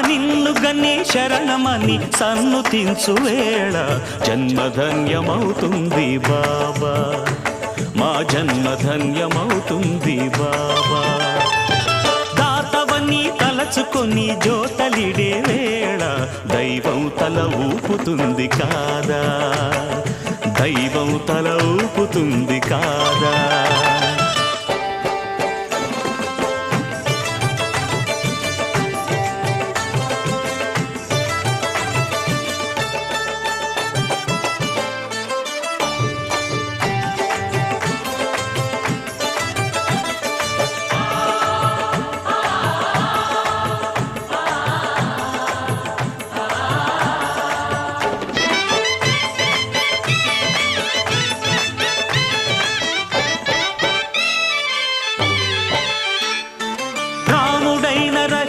నిన్ను గని శరణమని సన్నుతించు వేళ జన్మధన్యమవుతుంది బాబా, మా జన్మధన్యమవుతుంది బాబా. దాతవని తలచుకొని జోతలిడే వేళ దైవం తల ఊపుతుంది కాదా, దైవం తల ఊపుతుంది కాదా.